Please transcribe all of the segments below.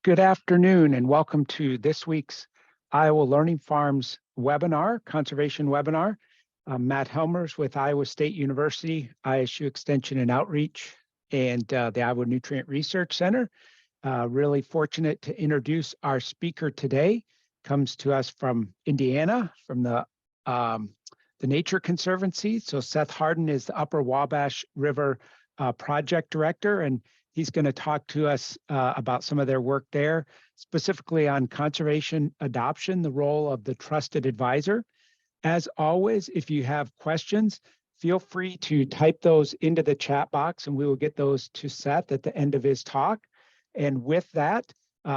Good afternoon and welcome to this week's Iowa Learning Farms webinar, conservation webinar. I'm Matt Helmers with Iowa State University, ISU Extension and Outreach, and the Iowa Nutrient Research Center. Really fortunate to introduce our speaker today. Comes to us from Indiana, from the Nature Conservancy. So Seth Harden is the Upper Wabash River Project Director, and he's going to talk to us about some of their work there, specifically on conservation adoption, the role of the trusted advisor. As always, if you have questions, feel free to type those into the chat box and we will get those to Seth at the end of his talk. And with that,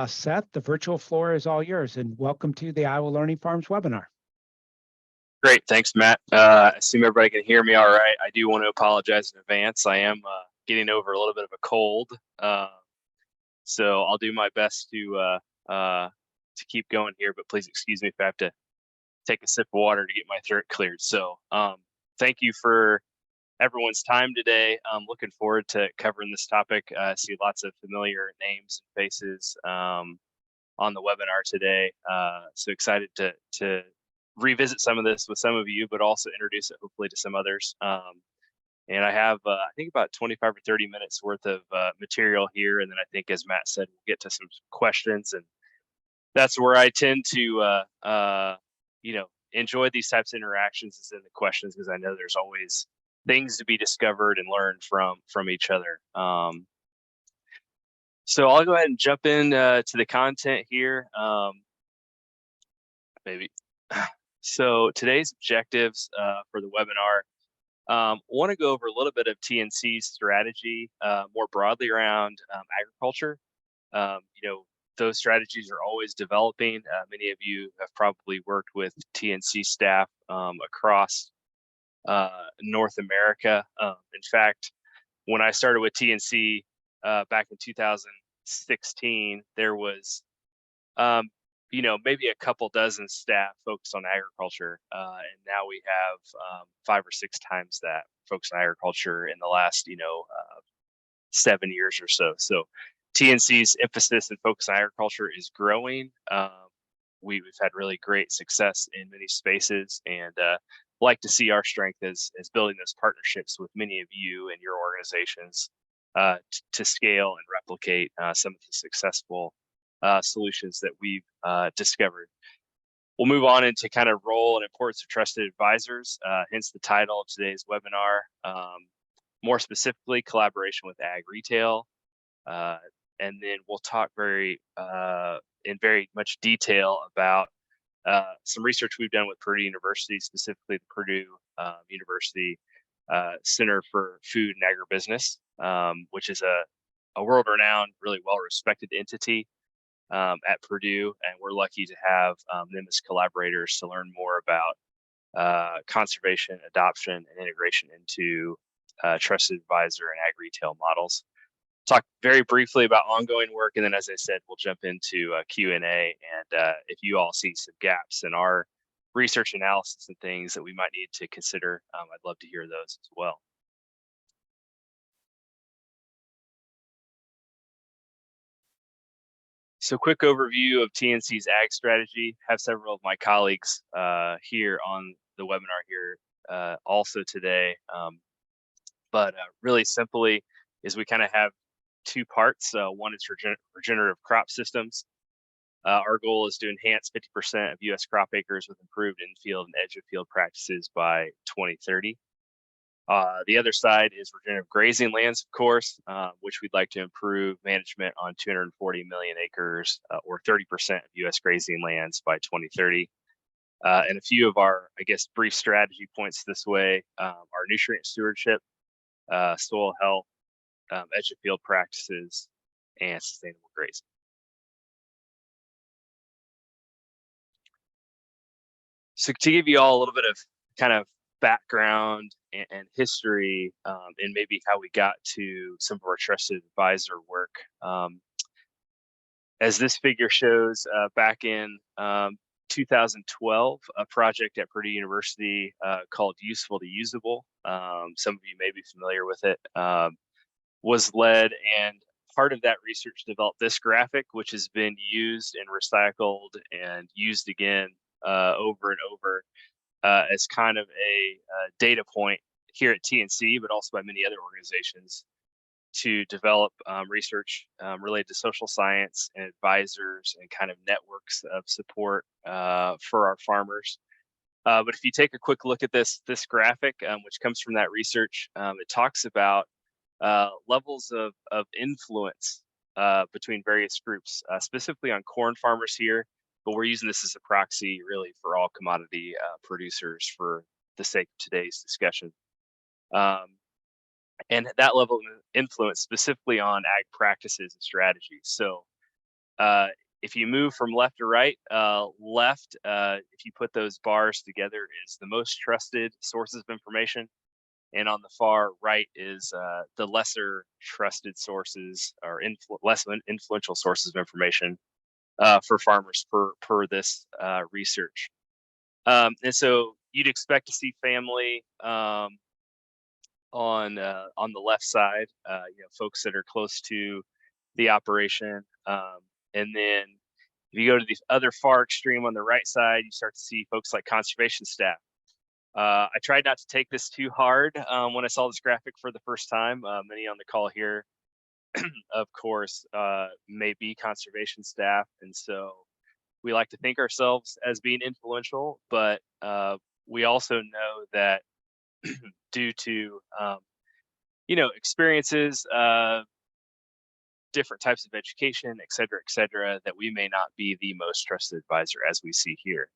Seth, the virtual floor is all yours, and welcome to the Iowa Learning Farms webinar. Great, thanks, Matt. I assume everybody can hear me all right. I do want to apologize in advance. I am getting over a little bit of a cold, so I'll do my best to keep going here. But please excuse me if I have to take a sip of water to get my throat cleared. So thank you for everyone's time today. I'm looking forward to covering this topic. I see lots of familiar names and faces on the webinar today. So excited to revisit some of this with some of you, but also introduce it hopefully to some others. And I have, I think, about 25 or 30 minutes worth of material here. And then I think, as Matt said, we'll get to some questions. And that's where I tend to, enjoy these types of interactions is in the questions, because I know there's always things to be discovered and learned from each other. So I'll go ahead and jump in to the content here. Maybe. So today's objectives for the webinar, want to go over a little bit of TNC's strategy more broadly around agriculture. Those strategies are always developing. Many of you have probably worked with TNC staff across North America. In fact, when I started with TNC back in 2016, there was maybe a couple dozen staff focused on agriculture. And now we have 5 or 6 times that focused on agriculture in the last, 7 years or so. So TNC's emphasis and focus on agriculture is growing. We've had really great success in many spaces, and like to see our strength as building those partnerships with many of you and your organizations to scale and replicate some of the successful solutions that we've discovered. We'll move on into kind of role and importance of trusted advisors, hence the title of today's webinar. More specifically, collaboration with ag retail. And then we'll talk in very much detail about some research we've done with Purdue University, specifically the Purdue University Center for Food and Agribusiness, which is a world-renowned, really well-respected entity at Purdue, and we're lucky to have them as collaborators to learn more about conservation, adoption, and integration into trusted advisor and ag retail models. Talk very briefly about ongoing work, and then, as I said, we'll jump into Q&A. And if you all see some gaps in our research analysis and things that we might need to consider, I'd love to hear those as well. So quick overview of TNC's ag strategy. Have several of my colleagues here on the webinar here also today. But really simply is we kind of have 2 parts. One is regenerative crop systems. Our goal is to enhance 50% of U.S. crop acres with improved in-field and edge-of-field practices by 2030. The other side is regenerative grazing lands, of course, which we'd like to improve management on 240 million acres, or 30% of U.S. grazing lands by 2030. And a few of our, brief strategy points this way are nutrient stewardship, soil health, edge-of-field practices, and sustainable grazing. So to give you all a little bit of kind of background and history, and maybe how we got to some of our trusted advisor work. As this figure shows, back in 2012, a project at Purdue University called Useful to Usable, some of you may be familiar with it, was led and part of that research developed this graphic, which has been used and recycled and used again over and over as kind of a data point here at TNC, but also by many other organizations to develop research related to social science and advisors and kind of networks of support for our farmers. But if you take a quick look at this graphic, which comes from that research, it talks about levels of influence between various groups, specifically on corn farmers here, but we're using this as a proxy really for all commodity producers for the sake of today's discussion. And that level of influence specifically on ag practices and strategies. So if you move from left to right, left, if you put those bars together, is the most trusted sources of information. And on the far right is the lesser trusted sources or less influential sources of information for farmers per this research. And so you'd expect to see family on the left side, folks that are close to the operation. And then if you go to the other far extreme on the right side, you start to see folks like conservation staff. I tried not to take this too hard when I saw this graphic for the first time. Many on the call here, of course, may be conservation staff. And so we like to think ourselves as being influential, but we also know that due to, experiences, different types of education, et cetera, that we may not be the most trusted advisor as we see here.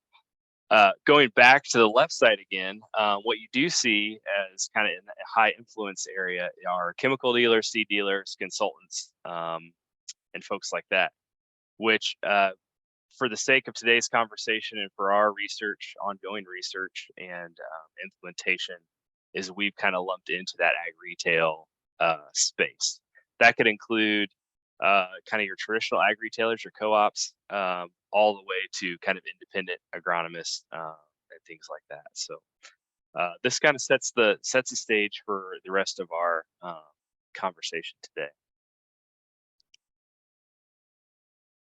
Going back to the left side again, what you do see as kind of in a high influence area are chemical dealers, seed dealers, consultants, and folks like that, which for the sake of today's conversation and for our research, ongoing research and implementation, is we've kind of lumped into that ag retail space. That could include kind of your traditional ag retailers or co-ops, all the way to kind of independent agronomists and things like that. So this kind of sets the stage for the rest of our conversation today.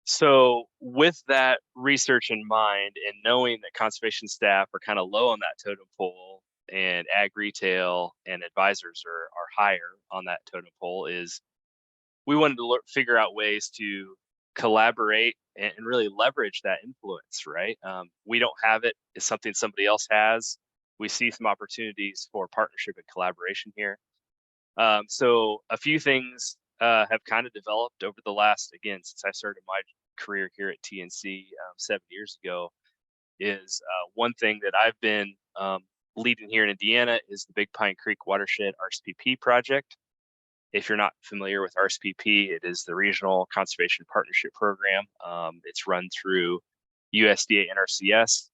So with that research in mind and knowing that conservation staff are kind of low on that totem pole and ag retail and advisors are higher on that totem pole, is we wanted to figure out ways to collaborate and really leverage that influence, right? We don't have it. It's something somebody else has. We see some opportunities for partnership and collaboration here. So a few things have kind of developed over the last, again, since I started my career here at TNC 7 years ago, is one thing that I've been leading here in Indiana is the Big Pine Creek Watershed RSPP project. If you're not familiar with RSPP, it is the Regional Conservation Partnership Program. It's run through USDA NRCS.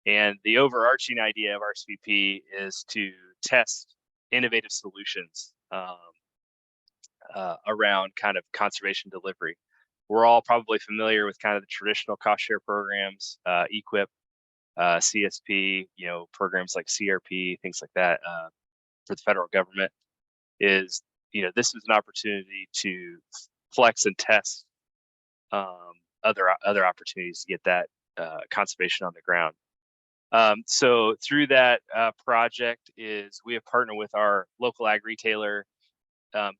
And the overarching idea of RSPP is to test innovative solutions around kind of conservation delivery. We're all probably familiar with kind of the traditional cost share programs, EQIP, CSP, programs like CRP, things like that for the federal government. Is this is an opportunity to flex and test other opportunities to get that conservation on the ground. So through that project is we have partnered with our local ag retailer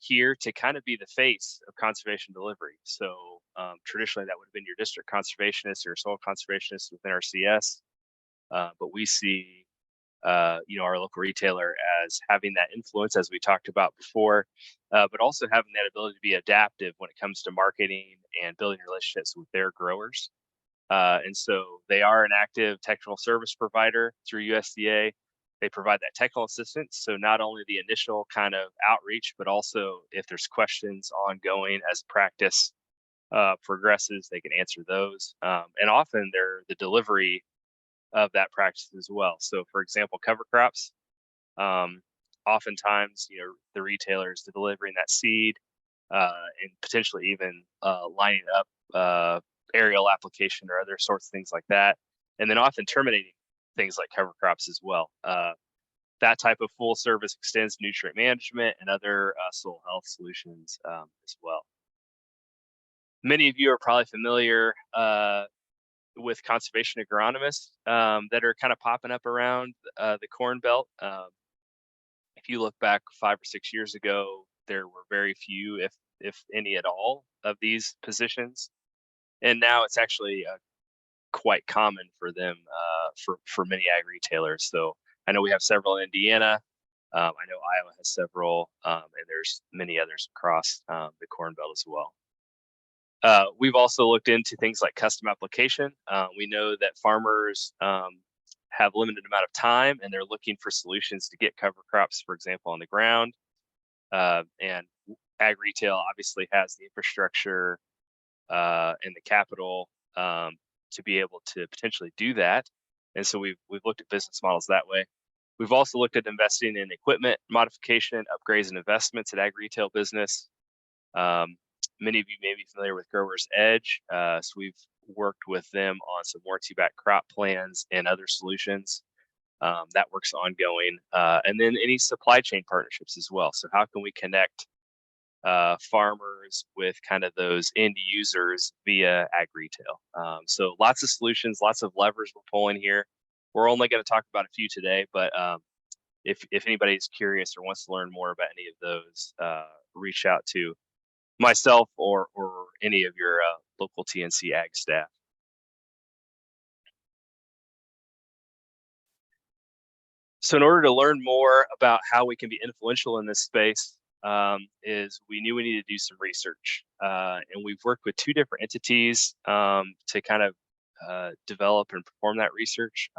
here to kind of be the face of conservation delivery. So traditionally that would have been your district conservationist or soil conservationist within our CS, but we see our local retailer as having that influence, as we talked about before, but also having that ability to be adaptive when it comes to marketing and building relationships with their growers. And so they are an active technical service provider through USDA. They provide that technical assistance. So not only the initial kind of outreach, but also if there's questions ongoing as practice progresses, they can answer those. And often they're the delivery of that practice as well. So for example, cover crops, oftentimes, the retailers delivering that seed and potentially even lining up aerial application or other sorts of things like that. And then often terminating things like cover crops as well. That type of full service extends nutrient management and other soil health solutions as well. Many of you are probably familiar with conservation agronomists that are kind of popping up around the Corn Belt. If you look back 5 or 6 years ago, there were very few, if any at all, of these positions, and now it's actually quite common for them for many ag retailers. So I know we have several in Indiana. I know Iowa has several, and there's many others across the Corn Belt as well. We've also looked into things like custom application. We know that farmers have limited amount of time, and they're looking for solutions to get cover crops, for example, on the ground. And ag retail obviously has the infrastructure and the capital to be able to potentially do that. And so we've looked at business models that way. We've also looked at investing in equipment modification, upgrades, and investments at ag retail business. Many of you may be familiar with Grower's Edge. So we've worked with them on some warranty-backed crop plans and other solutions. That work's ongoing. And then any supply chain partnerships as well. So how can we connect farmers with kind of those end users via ag retail? So lots of solutions, lots of levers we're pulling here. We're only going to talk about a few today, but if anybody's curious or wants to learn more about any of those, reach out to myself or any of your local TNC ag staff. So in order to learn more about how we can be influential in this space, is we knew we needed to do some research. And we've worked with two different entities to kind of develop and perform that research.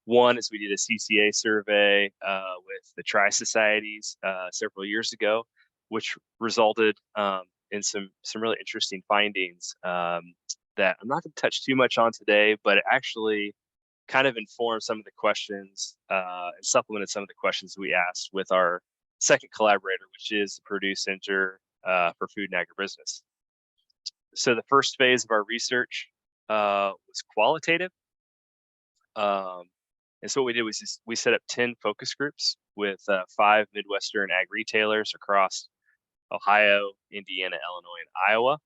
One is we did a CCA survey with the Tri-Societies several years ago, which resulted in some really interesting findings that I'm not going to touch too much on today, but it actually kind of informed some of the questions and supplemented some of the questions we asked with our second collaborator, which is the Purdue Center for Food and Agribusiness. So the first phase of our research was qualitative. And so what we did was we set up 10 focus groups with 5 Midwestern ag retailers across Ohio, Indiana, Illinois, and Iowa,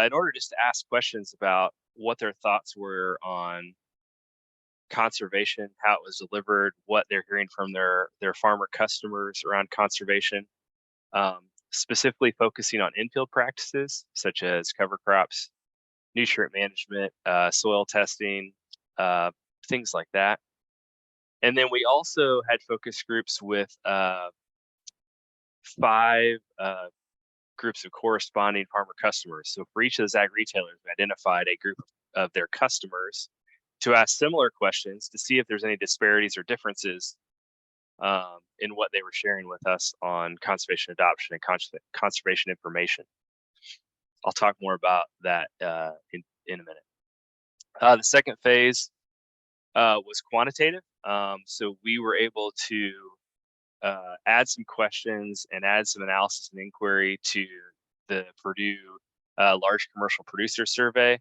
in order just to ask questions about what their thoughts were on conservation, how it was delivered, what they're hearing from their farmer customers around conservation, specifically focusing on infield practices such as cover crops, nutrient management, soil testing, things like that. And then we also had focus groups with 5 groups of corresponding farmer customers. So for each of those ag retailers, we identified a group of their customers to ask similar questions to see if there's any disparities or differences in what they were sharing with us on conservation adoption and conservation information. I'll talk more about that in a minute. The second phase was quantitative. So we were able to add some questions and add some analysis and inquiry to the Purdue Large Commercial Producer Survey.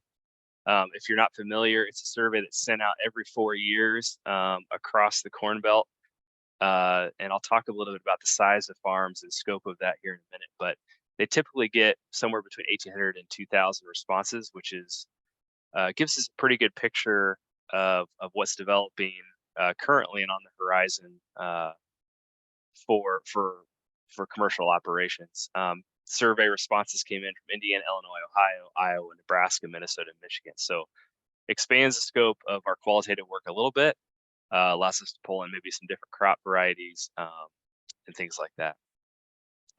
If you're not familiar, it's a survey that's sent out every 4 years across the Corn Belt. And I'll talk a little bit about the size of farms and scope of that here in a minute, but they typically get somewhere between 1,800 and 2,000 responses, which is gives us a pretty good picture of what's developing currently and on the horizon for commercial operations. Survey responses came in from Indiana, Illinois, Ohio, Iowa, Nebraska, Minnesota, and Michigan. So expands the scope of our qualitative work a little bit, allows us to pull in maybe some different crop varieties and things like that.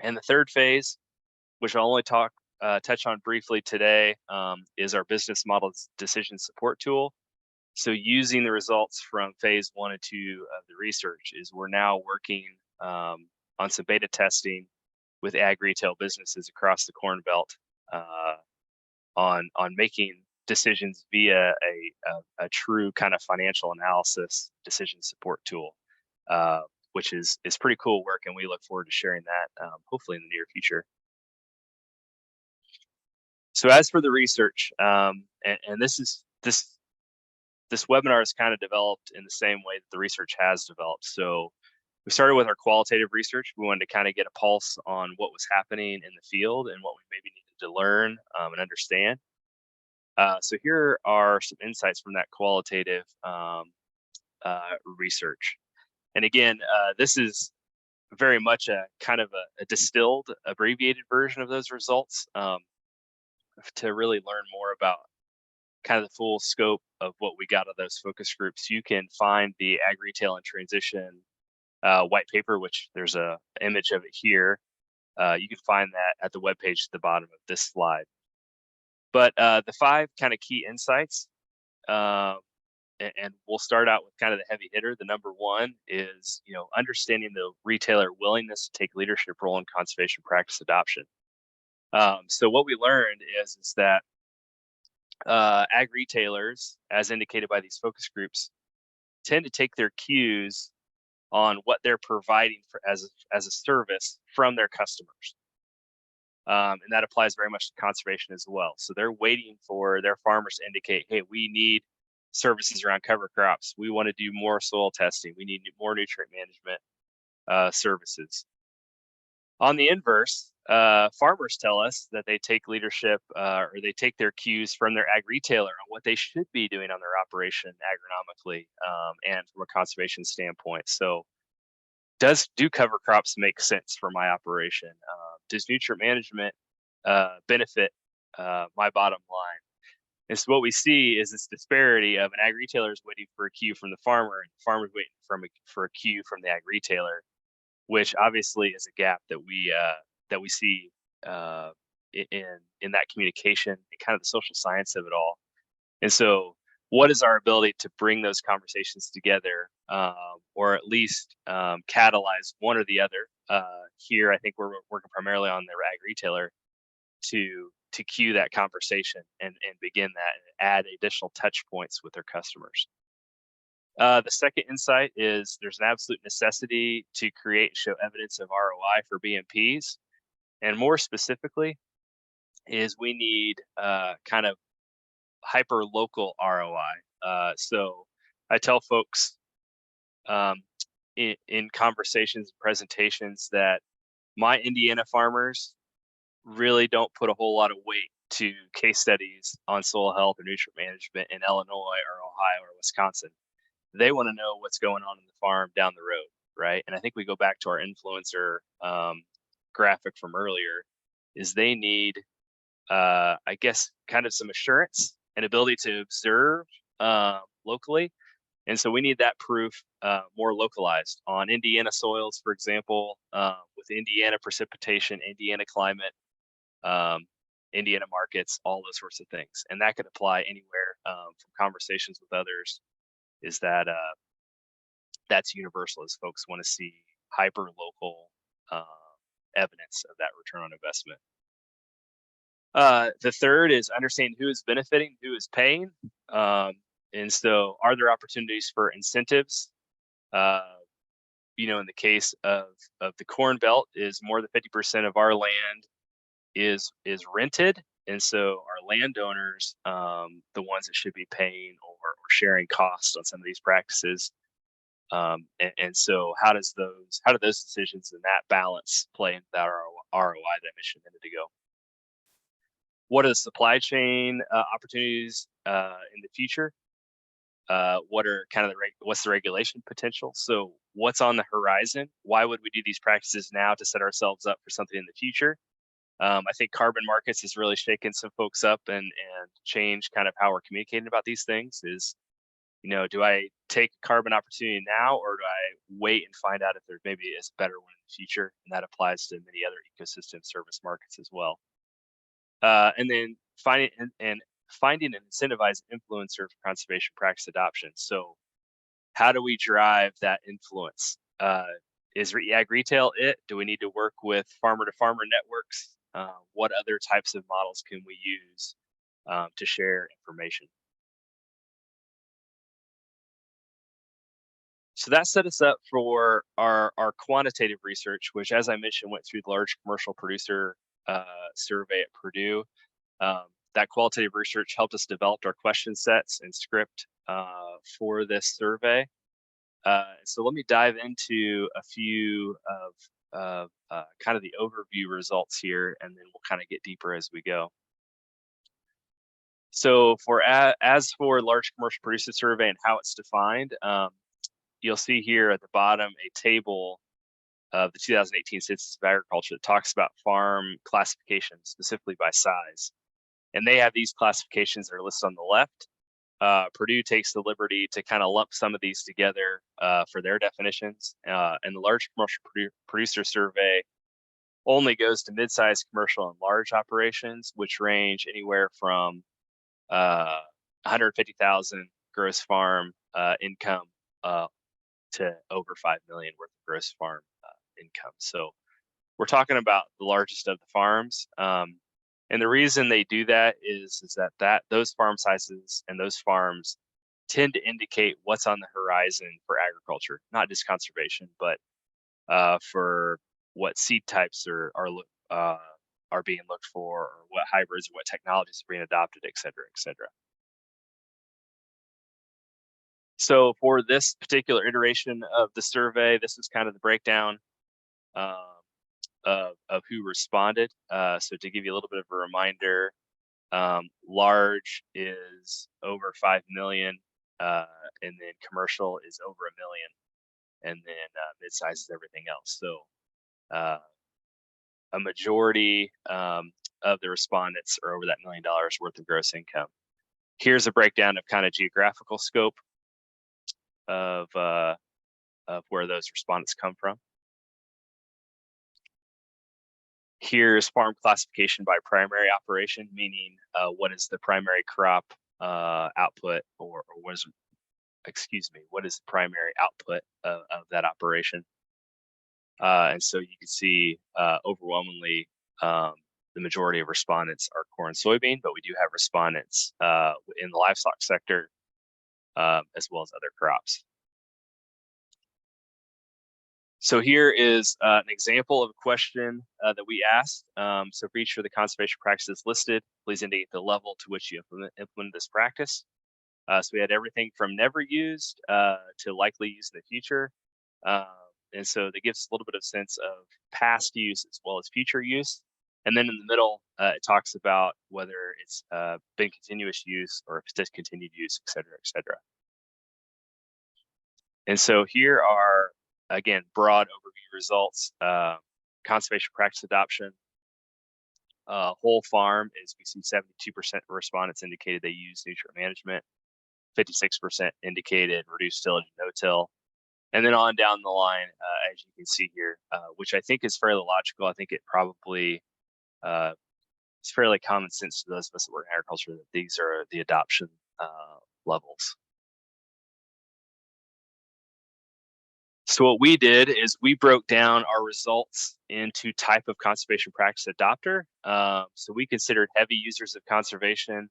And the third phase, which I'll only touch on briefly today, is our business model decision support tool. So using the results from phase 1 and 2 of the research is we're now working on some beta testing with ag retail businesses across the Corn Belt on making decisions via a true kind of financial analysis decision support tool, which is pretty cool work, and we look forward to sharing that hopefully in the near future. So as for the research, and this webinar is kind of developed in the same way that the research has developed. So we started with our qualitative research. We wanted to kind of get a pulse on what was happening in the field and what we maybe needed to learn and understand. So here are some insights from that qualitative research. And again, this is very much a kind of a distilled, abbreviated version of those results to really learn more about kind of the full scope of what we got of those focus groups. You can find the Ag Retail and Transition white paper, which there's a image of it here. You can find that at the webpage at the bottom of this slide. But the 5 kind of key insights, and we'll start out with kind of the heavy hitter. The number 1 is, understanding the retailer willingness to take leadership role in conservation practice adoption. So what we learned is that ag retailers, as indicated by these focus groups, tend to take their cues on what they're providing as a service from their customers. And that applies very much to conservation as well. So they're waiting for their farmers to indicate, hey, we need services around cover crops. We want to do more soil testing. We need more nutrient management services. On the inverse, farmers tell us that they take leadership or they take their cues from their ag retailer on what they should be doing on their operation agronomically and from a conservation standpoint. So do cover crops make sense for my operation? Does nutrient management benefit my bottom line? And so what we see is this disparity of an ag retailer is waiting for a cue from the farmer, and the farmer's waiting for a cue from the ag retailer, which obviously is a gap that we see in that communication and kind of the social science of it all. And so, what is our ability to bring those conversations together, or at least catalyze one or the other? Here, I think we're working primarily on the ag retailer to cue that conversation and begin that and add additional touch points with their customers. The second insight is there's an absolute necessity to create and show evidence of ROI for BMPs. And more specifically, is we need kind of hyper local ROI. So I tell folks in conversations and presentations that my Indiana farmers really don't put a whole lot of weight to case studies on soil health or nutrient management in Illinois or Ohio or Wisconsin. They want to know what's going on in the farm down the road, right? And I think we go back to our influencer graphic from earlier, is they need, I guess, kind of some assurance and ability to observe locally. And so we need that proof more localized on Indiana soils, for example, with Indiana precipitation, Indiana climate, Indiana markets, all those sorts of things. And that could apply anywhere from conversations with others, is that that's universal, as folks want to see hyper local evidence of that return on investment. The third is understanding who is benefiting, who is paying. And so are there opportunities for incentives? In the case of the Corn Belt, is more than 50% of our land is rented. And so our landowners, the ones that should be paying or sharing costs on some of these practices. And so how do those decisions and that balance play into that ROI that I mentioned a minute ago? What are the supply chain opportunities in the future? What are kind of what's the regulation potential? So what's on the horizon? Why would we do these practices now to set ourselves up for something in the future? I think carbon markets has really shaken some folks up and changed kind of how we're communicating about these things. Is, do I take a carbon opportunity now, or do I wait and find out if there maybe is a better one in the future? And that applies to many other ecosystem service markets as well. And then finding and incentivized influencer for conservation practice adoption. So how do we drive that influence? Is ag retail it? Do we need to work with farmer to farmer networks? What other types of models can we use to share information? So that set us up for our quantitative research, which, as I mentioned, went through the large commercial producer survey at Purdue. That qualitative research helped us develop our question sets and script for this survey. So let me dive into a few of kind of the overview results here, and then we'll kind of get deeper as we go. So as for large commercial producer survey and how it's defined, you'll see here at the bottom a table of the 2018 Census of Agriculture that talks about farm classification, specifically by size. And they have these classifications that are listed on the left. Purdue takes the liberty to kind of lump some of these together for their definitions. And the large commercial producer survey only goes to mid-sized commercial and large operations, which range anywhere from 150,000 gross farm income to over 5 million worth of gross farm income. So we're talking about the largest of the farms. And the reason they do that is that those farm sizes and those farms tend to indicate what's on the horizon for agriculture, not just conservation, but for what seed types are being looked for, or what hybrids or what technologies are being adopted, et cetera, et cetera. So for this particular iteration of the survey, this is kind of the breakdown of who responded. So to give you a little bit of a reminder, large is over 5 million, and then commercial is over 1 million, and then mid-size is everything else. So a majority of the respondents are over that $1 million worth of gross income. Here's a breakdown of kind of geographical scope of where those respondents come from. Here's farm classification by primary operation, meaning what is the primary crop output, or what is the primary output of that operation. And so you can see overwhelmingly the majority of respondents are corn, soybean, but we do have respondents in the livestock sector as well as other crops. So here is an example of a question that we asked. So for each of the conservation practices listed, please indicate the level to which you implement this practice. So we had everything from never used to likely used in the future. And so that gives us a little bit of sense of past use as well as future use. And then in the middle, it talks about whether it's been continuous use or if it's discontinued use, et cetera, et cetera. And so here are, again, broad overview results. Conservation practice adoption. Whole farm is, we see 72% of respondents indicated they use nutrient management. 56% indicated reduced tillage and no-till. And then on down the line, as you can see here, which I think is fairly logical. I think it probably it's fairly common sense to those of us that work in agriculture that these are the adoption levels. So what we did is we broke down our results into type of conservation practice adopter. So we considered heavy users of conservation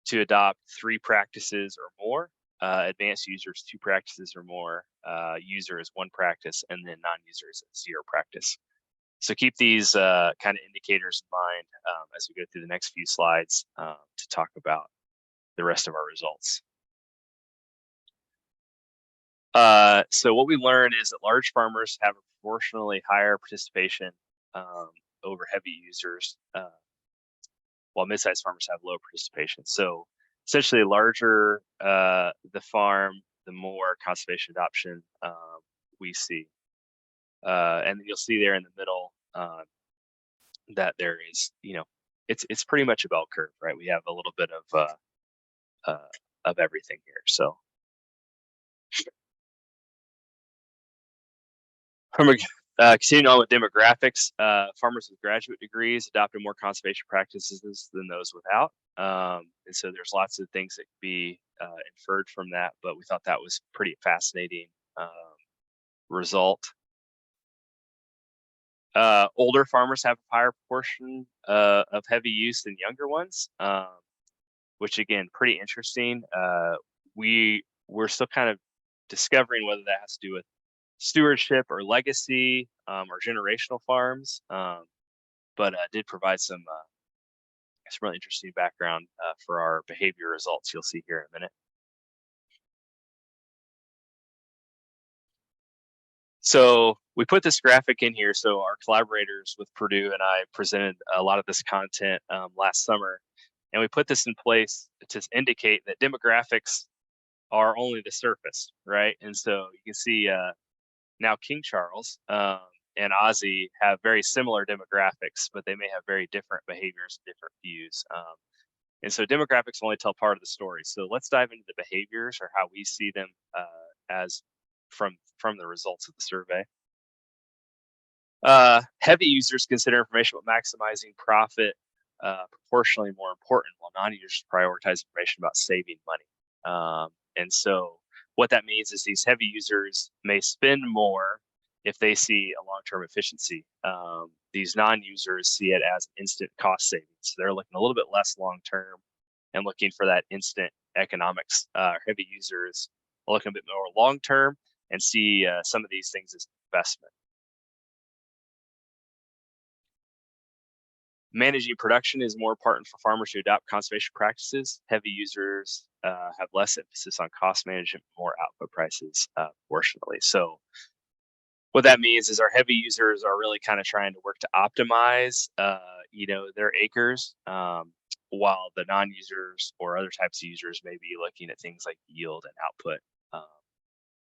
to adopt 3 practices or more, advanced users 2 practices or more, user is 1 practice, and then non-users 0 practice. So keep these kind of indicators in mind as we go through the next few slides to talk about the rest of our results. So what we learned is that large farmers have a proportionally higher participation over heavy users, while mid-sized farmers have low participation. So essentially, larger the farm, the more conservation adoption we see. And you'll see there in the middle that there is, it's pretty much a bell curve, right? We have a little bit of everything here. So continuing on with demographics, farmers with graduate degrees adopted more conservation practices than those without. And so there's lots of things that can be inferred from that, but we thought that was pretty fascinating result. Older farmers have a higher proportion of heavy use than younger ones, which again, pretty interesting. We're still kind of discovering whether that has to do with stewardship or legacy or generational farms, but did provide some really interesting background for our behavior results you'll see here in a minute. So We put this graphic in here so our collaborators with Purdue and I presented a lot of this content last summer, and we put this in place to indicate that demographics are only the surface, right? And so you can see now King Charles and Ozzy have very similar demographics, but they may have very different behaviors, different views. And so demographics only tell part of the story. So let's dive into the behaviors or how we see them as from the results of the survey. Heavy users consider information about maximizing profit proportionally more important, while non-users prioritize information about saving money. And so what that means is these heavy users may spend more if they see a long-term efficiency. These non-users see it as instant cost savings. So they're looking a little bit less long-term and looking for that instant economics. Heavy users are looking a bit more long-term and see some of these things as investment. Managing production is more important for farmers to adopt conservation practices. Heavy users have less emphasis on cost management, more output prices proportionally. So what that means is our heavy users are really kind of trying to work to optimize, their acres, while the non-users or other types of users may be looking at things like yield and output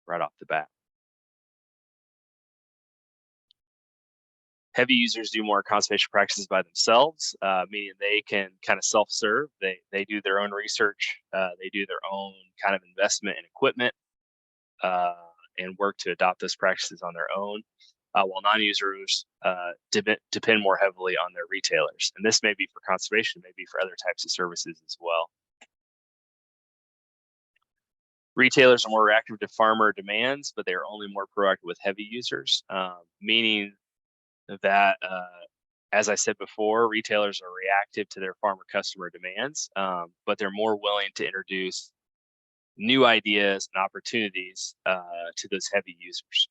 right off the bat. Heavy users do more conservation practices by themselves, meaning they can kind of self-serve. They do their own research. They do their own kind of investment in equipment and work to adopt those practices on their own, while non-users depend more heavily on their retailers. And this may be for conservation, maybe for other types of services as well. Retailers are more reactive to farmer demands, but they are only more proactive with heavy users, meaning that, as I said before, retailers are reactive to their farmer customer demands, but they're more willing to introduce new ideas and opportunities to those heavy users.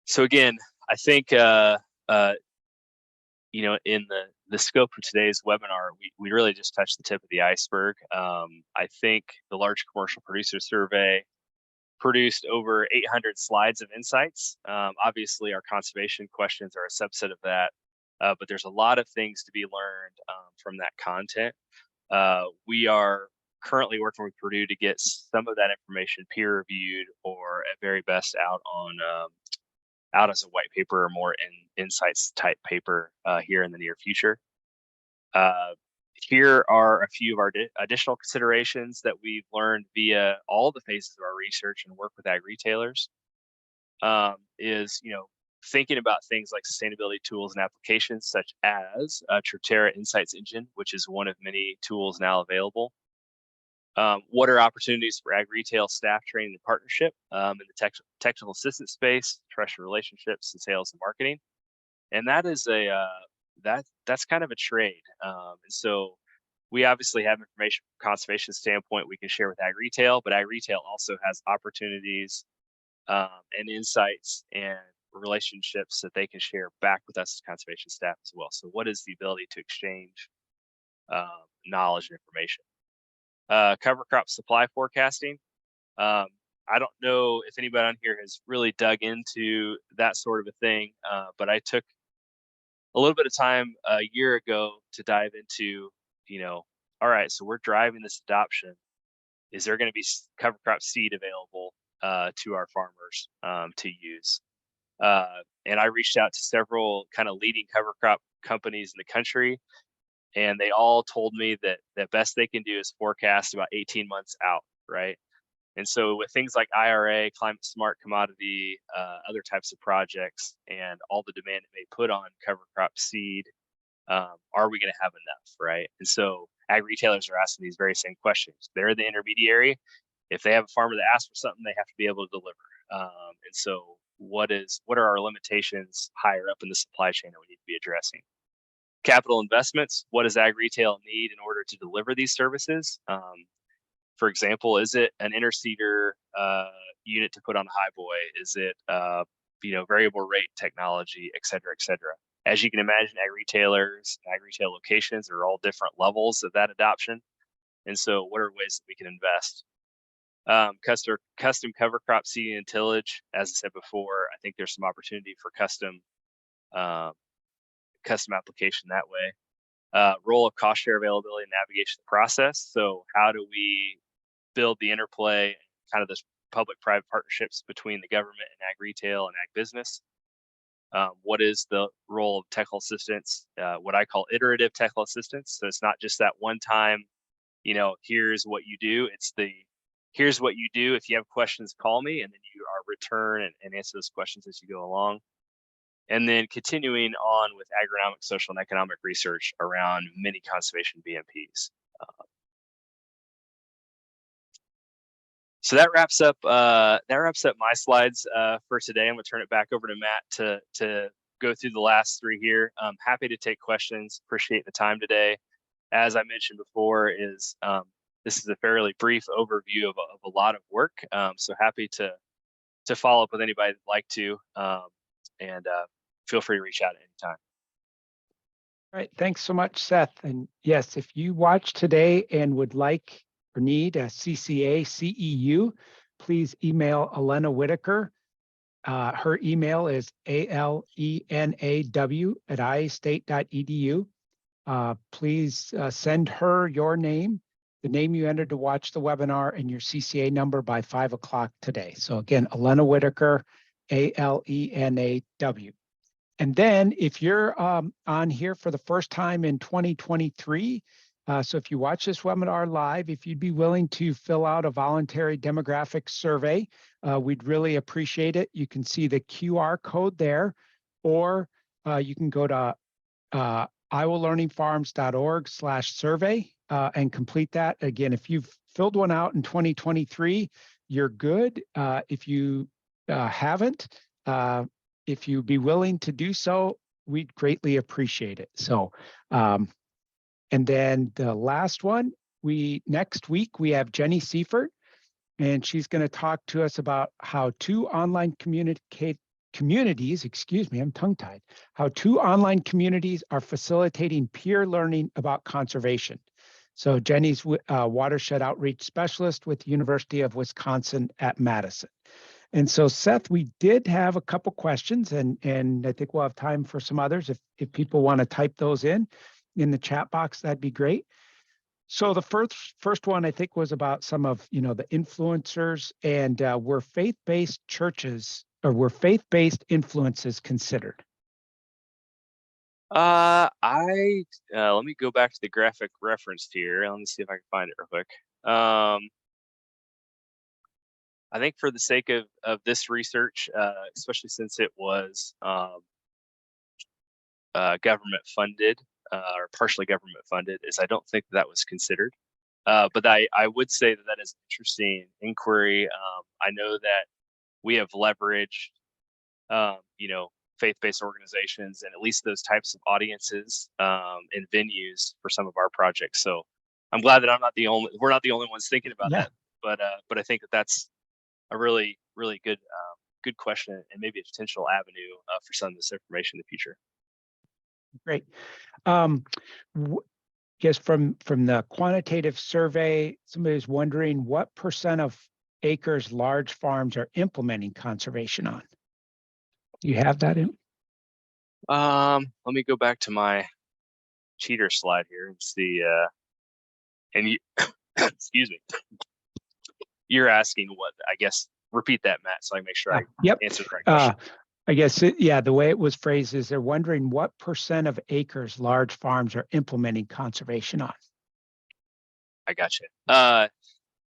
So again, I think in the scope of today's webinar, we really just touched the tip of the iceberg. I think the Large Commercial Producer Survey produced over 800 slides of insights. Obviously, our conservation questions are a subset of that, but there's a lot of things to be learned from that content. We are currently working with Purdue to get some of that information peer reviewed, or at very best out as a white paper or more insights type paper here in the near future. Here are a few of our additional considerations that we've learned via all the phases of our research and work with ag retailers. Is thinking about things like sustainability tools and applications such as Triptera Insights Engine, which is one of many tools now available. What are opportunities for ag retail staff training and partnership in the technical assistance space, trusted relationships, and sales and marketing? And that is that's kind of a trade. And so we obviously have information from conservation standpoint we can share with ag retail, but ag retail also has opportunities and insights and relationships that they can share back with us as conservation staff as well. So what is the ability to exchange knowledge and information? Cover crop supply forecasting. I don't know if anybody on here has really dug into that sort of a thing, but I took a little bit of time a year ago to dive into, all right, so we're driving this adoption. Is there going to be cover crop seed available to our farmers to use? And I reached out to several kind of leading cover crop companies in the country, and they all told me that the best they can do is forecast about 18 months out, right? And so with things like IRA, climate smart commodity, other types of projects, and all the demand it may put on cover crop seed, are we going to have enough, right? And so ag retailers are asking these very same questions. They're the intermediary. If they have a farmer that asks for something, they have to be able to deliver. And so what are our limitations higher up in the supply chain that we need to be addressing? Capital investments. What does ag retail need in order to deliver these services? For example, is it an interseeder unit to put on a high boy? Is it variable rate technology, et cetera, et cetera? As you can imagine, ag retailers, ag retail locations are all different levels of that adoption. And so what are ways that we can invest? Custom cover crop seeding and tillage. As I said before, I think there's some opportunity for custom application that way. Role of cost share availability and navigation process. So how do we build the interplay, kind of this public-private partnerships between the government and ag retail and ag business? What is the role of technical assistance? What I call iterative technical assistance. So it's not just that one time, here's what you do. It's here's what you do. If you have questions, call me, and then you return and answer those questions as you go along. And then continuing on with agronomic, social, and economic research around many conservation BMPs. So that wraps up my slides for today. I'm gonna turn it back over to Matt to go through the last three here. I'm happy to take questions. Appreciate the time today. As I mentioned before, this is a fairly brief overview of a lot of work. So happy to follow up with anybody that'd like to, and feel free to reach out at any time. All right, thanks so much, Seth. And yes, if you watch today and would like or need a CCA CEU, please email Elena Whitaker. Her email is alenaw@iastate.edu. Please send her your name, the name you entered to watch the webinar, and your CCA number by 5 o'clock today. So again, Elena Whitaker, ALENAW. And then if you're on here for the first time in 2023, so if you watch this webinar live, if you'd be willing to fill out a voluntary demographic survey, we'd really appreciate it. You can see the QR code there, or you can go to iowalearningfarms.org/survey and complete that. Again, if you've filled one out in 2023, you're good. If you haven't, if you'd be willing to do so, we'd greatly appreciate it. So, and then the last one, next week we have Jenny Seifert, and she's going to talk to us about how two online communities, excuse me, I'm tongue-tied, how two online communities are facilitating peer learning about conservation. So Jenny's watershed outreach specialist with the University of Wisconsin at Madison. And so, Seth, we did have a couple questions, and I think we'll have time for some others. If people want to type those in the chat box, that'd be great. So the first one, I think, was about some of the influencers, and were faith-based churches, or were faith-based influences considered? Let me go back to the graphic referenced here. Let me see if I can find it real quick. I think for the sake of this research, especially since it was government funded or partially government funded, I don't think that was considered. But I would say that is an interesting inquiry. I know that we have leveraged, faith-based organizations and at least those types of audiences in venues for some of our projects. So I'm glad that we're not the only ones thinking about that. But I think that's a really, really good question, and maybe a potential avenue for some of this information in the future. Great. Guess from the quantitative survey, somebody's wondering what % of acres large farms are implementing conservation on. Do you have that in? Let me go back to my cheater slide here and see. And you, excuse me. You're asking what? I guess repeat that, Matt, so I make sure I answer the right question. I guess the way it was phrased is they're wondering what % of acres large farms are implementing conservation on. I gotcha.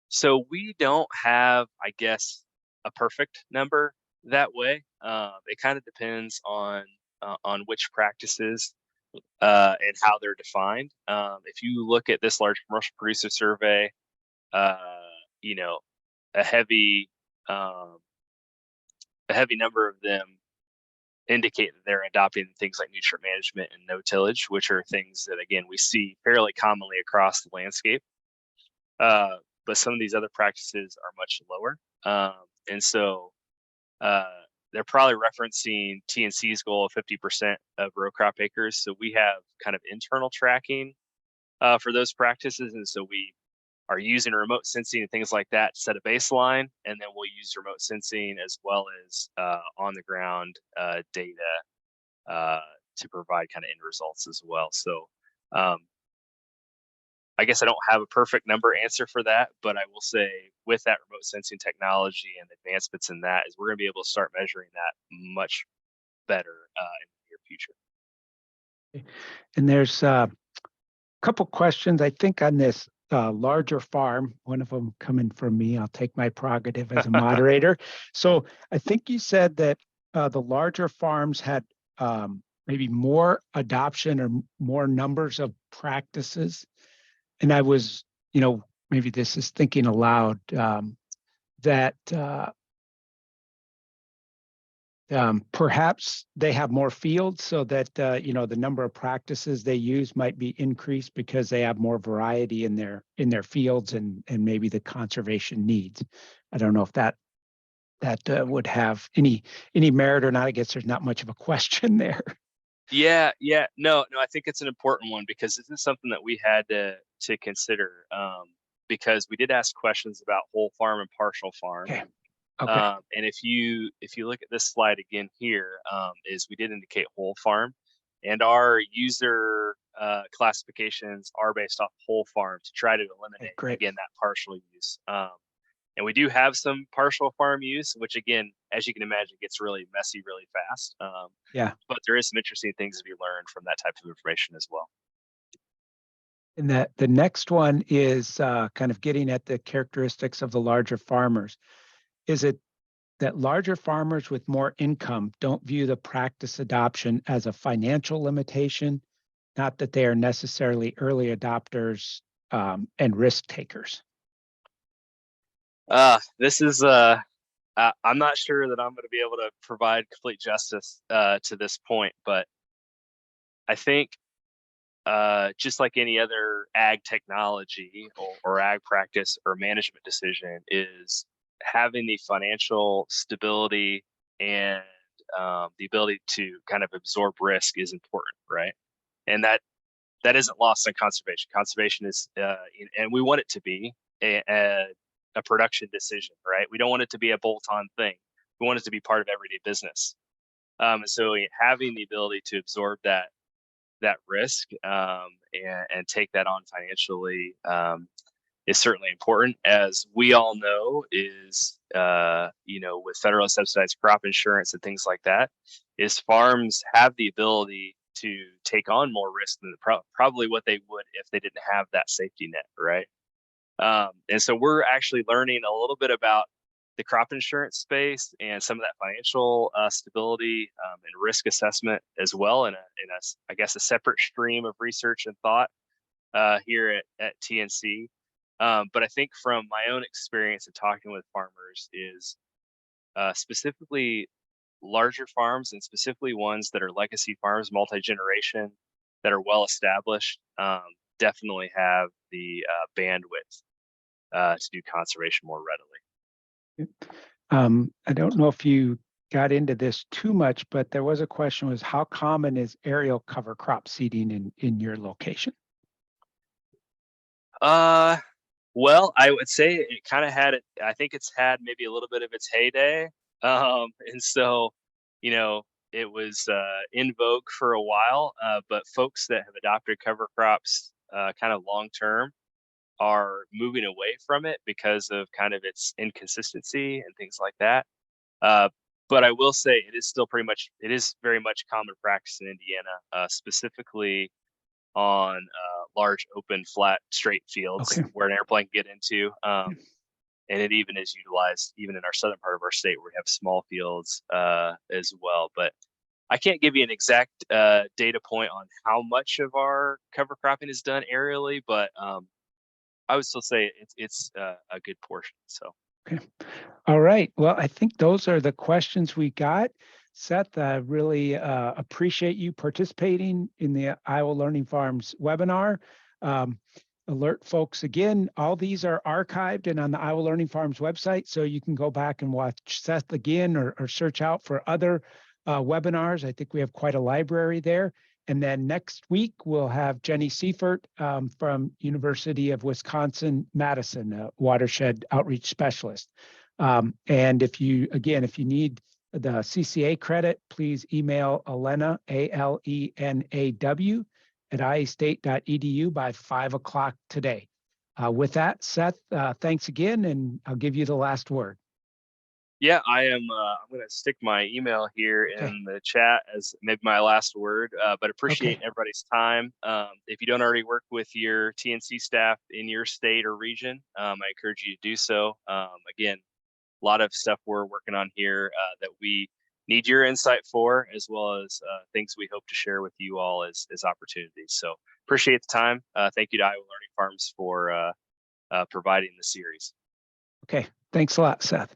So we don't have, I guess, a perfect number that way. It kind of depends on which practices and how they're defined. If you look at this large commercial producer survey, a heavy number of them indicate that they're adopting things like nutrient management and no tillage, which are things that, again, we see fairly commonly across the landscape. But some of these other practices are much lower. And so they're probably referencing TNC's goal of 50% of row crop acres. So we have kind of internal tracking for those practices. And so we are using remote sensing and things like that to set a baseline, and then we'll use remote sensing as well as on the ground data to provide kind of end results as well. So um, I guess I don't have a perfect number answer for that, but I will say with that remote sensing technology and advancements in that is we're going to be able to start measuring that much better in the near future. And there's a couple questions, I think, on this larger farm, one of them coming from me. I'll take my prerogative as a moderator. So I think you said that the larger farms had maybe more adoption or more numbers of practices. And I was, maybe this is thinking aloud, that perhaps they have more fields so that, the number of practices they use might be increased because they have more variety in their fields and maybe the conservation needs. I don't know if that would have any merit or not. I guess there's not much of a question there. Yeah, no, I think it's an important one because this is something that we had to consider because we did ask questions about whole farm and partial farm. Okay. And if you look at this slide again here, is we did indicate whole farm, and our user classifications are based off whole farm to try to eliminate again that partial use. And we do have some partial farm use, which again, as you can imagine, gets really messy really fast. But there is some interesting things to be learned from that type of information as well. And the next one is kind of getting at the characteristics of the larger farmers. Is it that larger farmers with more income don't view the practice adoption as a financial limitation, not that they are necessarily early adopters and risk takers? This is I'm not sure that I'm going to be able to provide complete justice to this point, but I think just like any other ag technology or ag practice or management decision, is having the financial stability and the ability to kind of absorb risk is important, right? And that isn't lost on conservation. Conservation is, and we want it to be a production decision, right? We don't want it to be a bolt-on thing. We want it to be part of everyday business. So having the ability to absorb that risk and take that on financially is certainly important. As we all know, is with federally subsidized crop insurance and things like that, is farms have the ability to take on more risk than probably what they would if they didn't have that safety net, right? And so we're actually learning a little bit about the crop insurance space and some of that financial stability and risk assessment as well in a I guess a separate stream of research and thought here at TNC. But I think from my own experience in talking with farmers is specifically larger farms and specifically ones that are legacy farms, multi-generation, that are well established, definitely have the bandwidth to do conservation more readily. I don't know if you got into this too much, but there was a question: was how common is aerial cover crop seeding in your location? Well, I would say it kind of had it. I think it's had maybe a little bit of its heyday, and so it was in vogue for a while. But folks that have adopted cover crops kind of long term are moving away from it because of kind of its inconsistency and things like that. But I will say it is very much common practice in Indiana, specifically on large, open, flat, straight fields where an airplane can get into. And it even is utilized even in our southern part of our state where we have small fields as well. But I can't give you an exact data point on how much of our cover cropping is done aerially, but I would still say it's a good portion. So. Okay. All right. Well, I think those are the questions we got. Seth, I really appreciate you participating in the Iowa Learning Farms webinar. Alert folks again, all these are archived and on the Iowa Learning Farms website, so you can go back and watch Seth again or search out for other webinars. I think we have quite a library there. And then next week, we'll have Jenny Seifert from University of Wisconsin-Madison, a watershed outreach specialist. And if you need the CCA credit, please email Elena, ALENAW, at iastate.edu by 5 o'clock today. With that, Seth, thanks again, and I'll give you the last word. Yeah, I am. I'm going to stick my email here in the chat as maybe my last word, but appreciate everybody's time. If you don't already work with your TNC staff in your state or region, I encourage you to do so. Again, a lot of stuff we're working on here that we need your insight for, as well as things we hope to share with you all as opportunities. So appreciate the time. Thank you to Iowa Learning Farms for providing the series. Okay, thanks a lot, Seth.